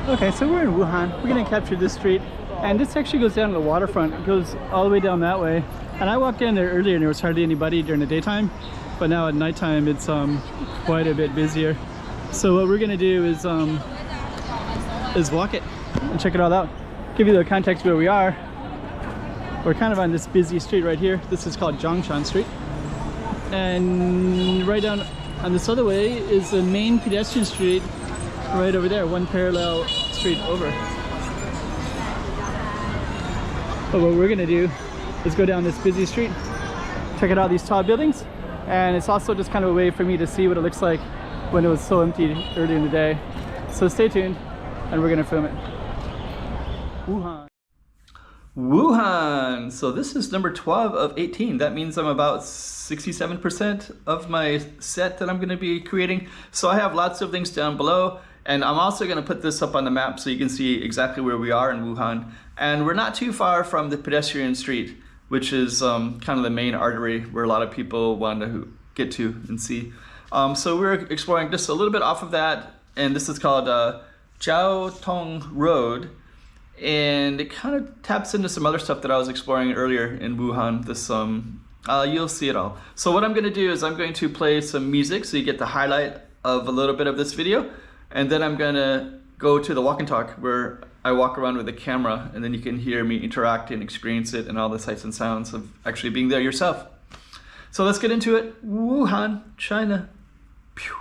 Okay, so we're in Wuhan. We're gonna capture this street, and this actually goes down to the waterfront. It goes all the way down that way. And I walked in there earlier and there was hardly anybody during the daytime, but now at nighttime it's quite a bit busier. So what we're gonna do is walk it and check it all out. Give you the context where we are. We're kind of on this busy street right here. This is called Zhongshan Street. And right down on this other way is the main pedestrian street right over there, one parallel street over. But what we're gonna do is go down this busy street, check out all these tall buildings, and it's also just kind of a way for me to see what it looks like when it was so empty earlier in the day. So stay tuned, and we're gonna film it. Wuhan. So this is number 12 of 18. That means I'm about 67% of my set that I'm going to be creating. So I have lots of things down below, and I'm also going to put this up on the map so you can see exactly where we are in Wuhan. And we're not too far from the pedestrian street, which is kind of the main artery where a lot of people want to get to and see. So we're exploring just a little bit off of that, and this is called Jiaotong Road. And it kind of taps into some other stuff that I was exploring earlier in Wuhan. This you'll see it all. So what I'm going to do is I'm going to play some music so you get the highlight of a little bit of this video, and then I'm going to go to the walk and talk where I walk around with a camera, and then you can hear me interact and experience it and all the sights and sounds of actually being there yourself. So let's get into it. Wuhan, China. Pew.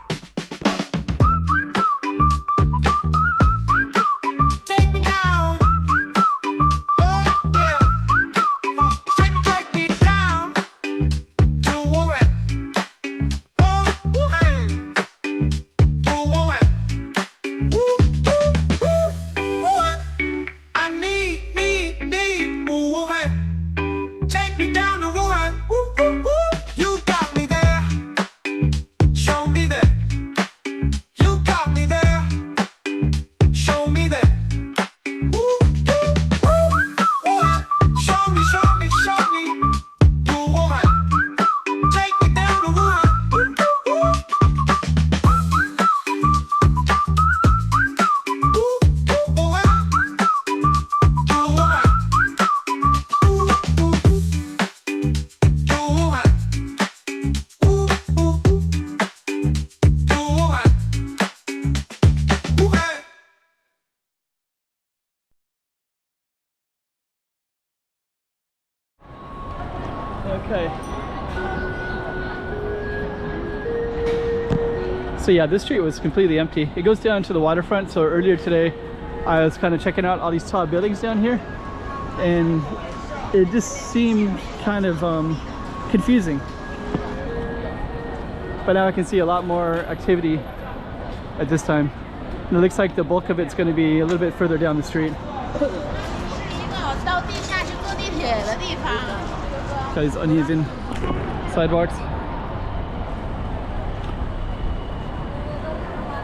Okay. So yeah, this street was completely empty. It goes down to the waterfront. So earlier today, I was kind of checking out all these tall buildings down here, and it just seemed kind of confusing. But now I can see a lot more activity at this time. And it looks like the bulk of it's going to be a little bit further down the street. Got these uneven sidewalks.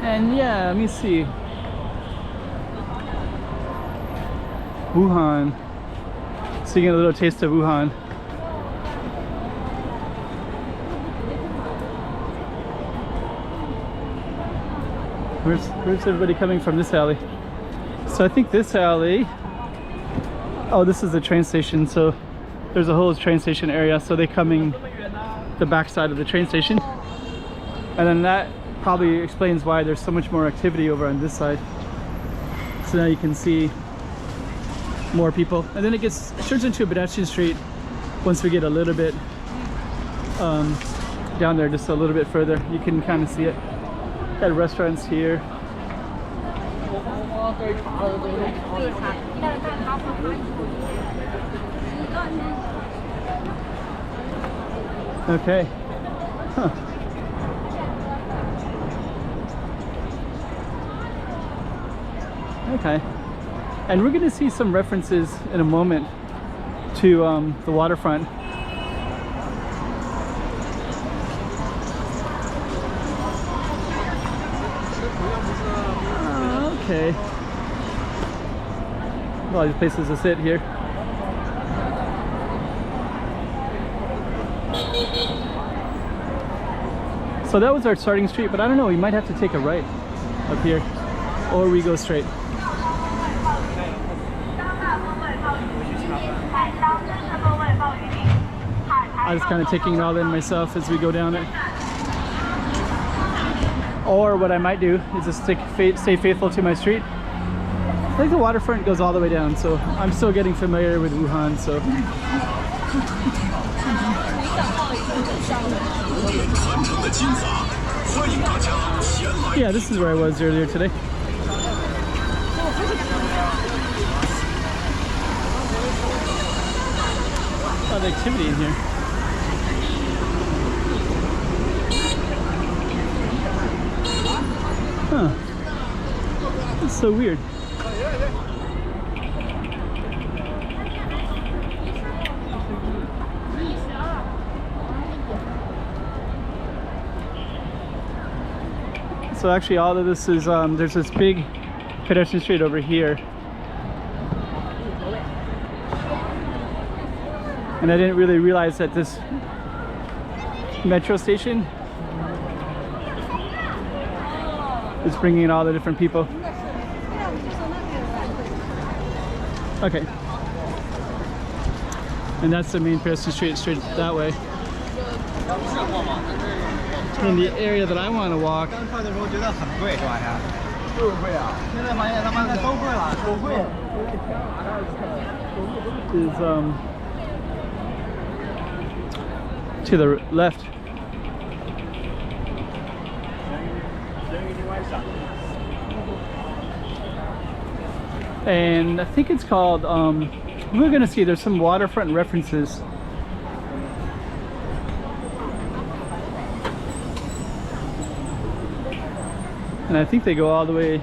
And yeah, let me see. Wuhan. So you get a little taste of Wuhan. Where's everybody coming from this alley? So I think this alley, oh, this is the train station. So there's a whole train station area. So they're coming the back side of the train station. And then that probably explains why there's so much more activity over on this side. So now you can see more people. And then it turns into a pedestrian street once we get a little bit down there, just a little bit further. You can kind of see it. Got restaurants here. Okay. Huh. Okay. And we're going to see some references in a moment to the waterfront. Okay. A lot of places to sit here. So that was our starting street, but I don't know, we might have to take a right up here, or we go straight. I'm just kind of taking it all in myself as we go down it. Or what I might do is just stay faithful to my street. I think the waterfront goes all the way down, so I'm still getting familiar with Wuhan, so. Yeah, this is where I was earlier today. A lot of activity in here. Huh. That's so weird. So actually all of this is, there's this big pedestrian street over here. And I didn't really realize that this metro station is bringing in all the different people. Okay. And that's the main pedestrian street, straight that way. In the area that I want to walk is to the left. And I think it's called, we're gonna see, there's some waterfront references. And I think they go all the way.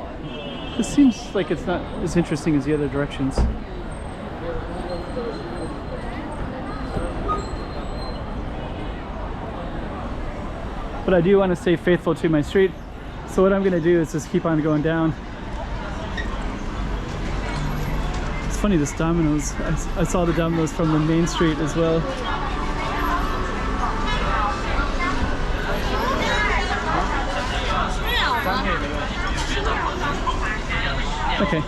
This seems like it's not as interesting as the other directions. But I do want to stay faithful to my street. So what I'm gonna do is just keep on going down. It's funny, this Domino's, I saw the Domino's from the main street as well. Okay.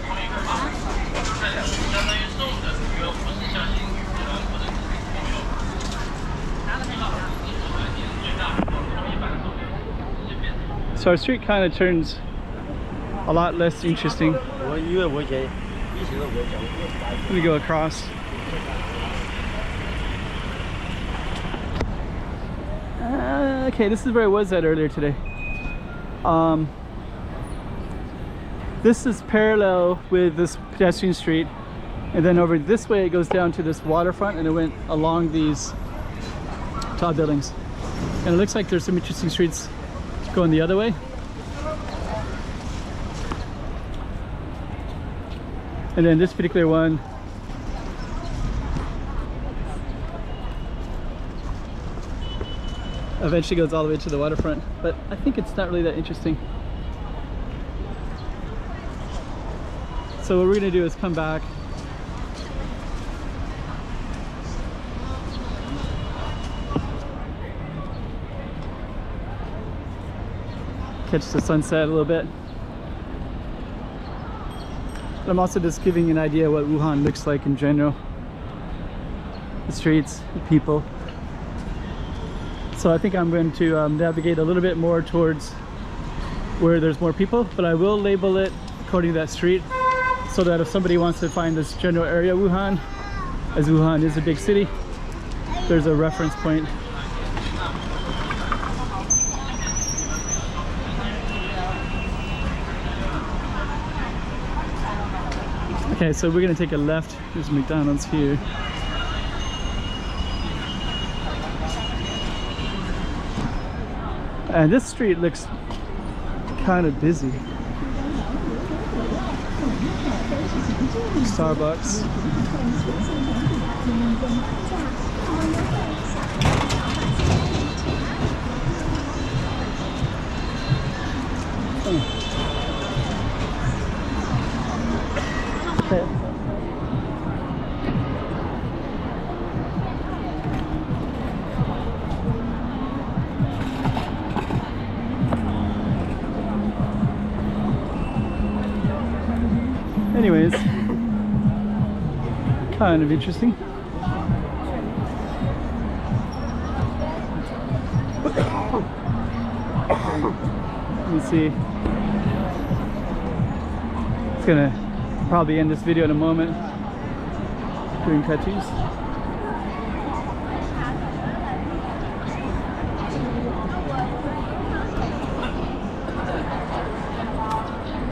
So our street kind of turns a lot less interesting. Let me go across. Okay, this is where I was at earlier today. This is parallel with this pedestrian street, and then over this way it goes down to this waterfront, and it went along these tall buildings. And it looks like there's some interesting streets going the other way. And then this particular one eventually goes all the way to the waterfront, but I think it's not really that interesting. So what we're gonna do is come back, catch the sunset a little bit. But I'm also just giving you an idea what Wuhan looks like in general. The streets, the people. So I think I'm going to navigate a little bit more towards where there's more people, but I will label it according to that street, so that if somebody wants to find this general area of Wuhan, as Wuhan is a big city, there's a reference point. Okay, so we're gonna take a left. There's McDonald's here. And this street looks kind of busy. Starbucks. Okay. Anyways, Kind of interesting. Let me see. It's gonna probably end this video in a moment. Doing tattoos.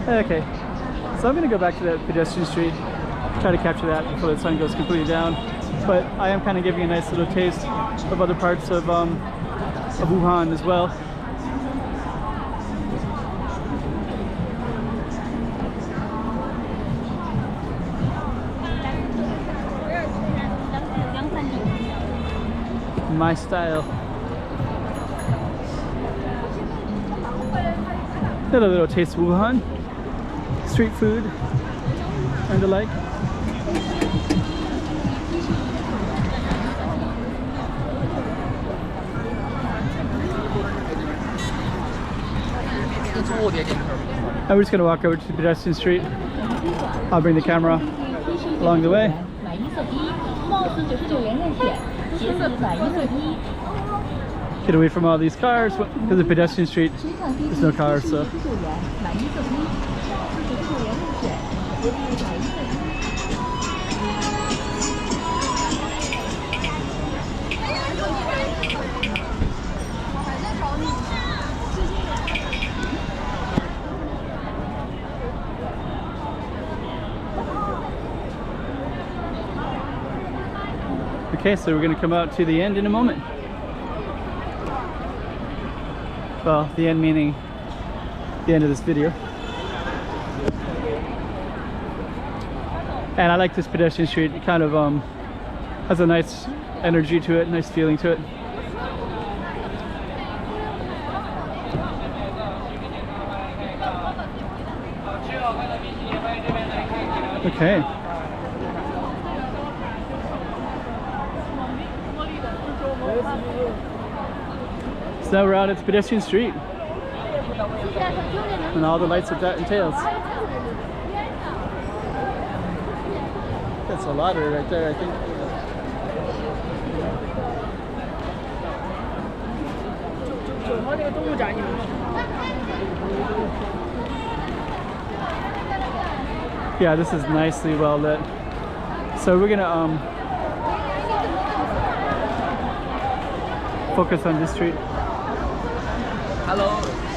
Okay, so I'm gonna go back to that pedestrian street, try to capture that before the sun goes completely down. But I am kind of giving a nice little taste of other parts of Wuhan as well. My style. Got a little taste of Wuhan, street food and the like. And we're just gonna walk over to the pedestrian street. I'll bring the camera along the way. Get away from all these cars, because the pedestrian street, there's no cars, so. Okay, so we're gonna come out to the end in a moment. Well, the end meaning the end of this video. And I like this pedestrian street. It kind of has a nice energy to it, nice feeling to it. Okay. So now we're out at the pedestrian street and all the lights that that entails. That's a lottery right there, I think. Yeah, this is nicely well lit. So we're gonna focus on this street. Hello.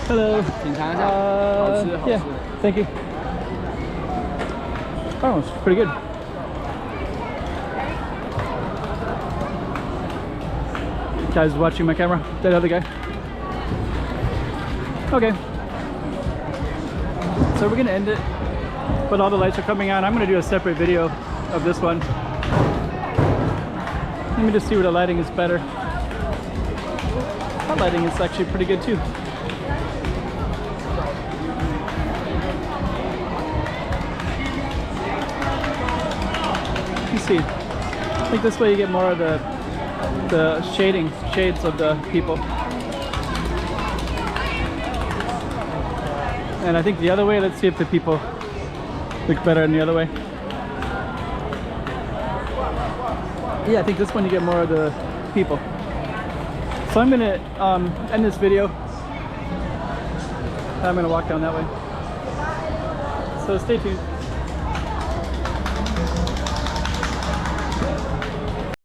Hello. 品尝一下，好吃，好吃。 Yeah, thank you. Oh, it's pretty good. Guys watching my camera? That other guy? Okay. So we're gonna end it, but all the lights are coming on. I'm gonna do a separate video of this one. Let me just see where the lighting is better. That lighting is actually pretty good too. You see, I think this way you get more of the shades of the people. And I think the other way, let's see if the people look better in the other way. Yeah, I think this one you get more of the people. So I'm gonna end this video. I'm gonna walk down that way. So stay tuned.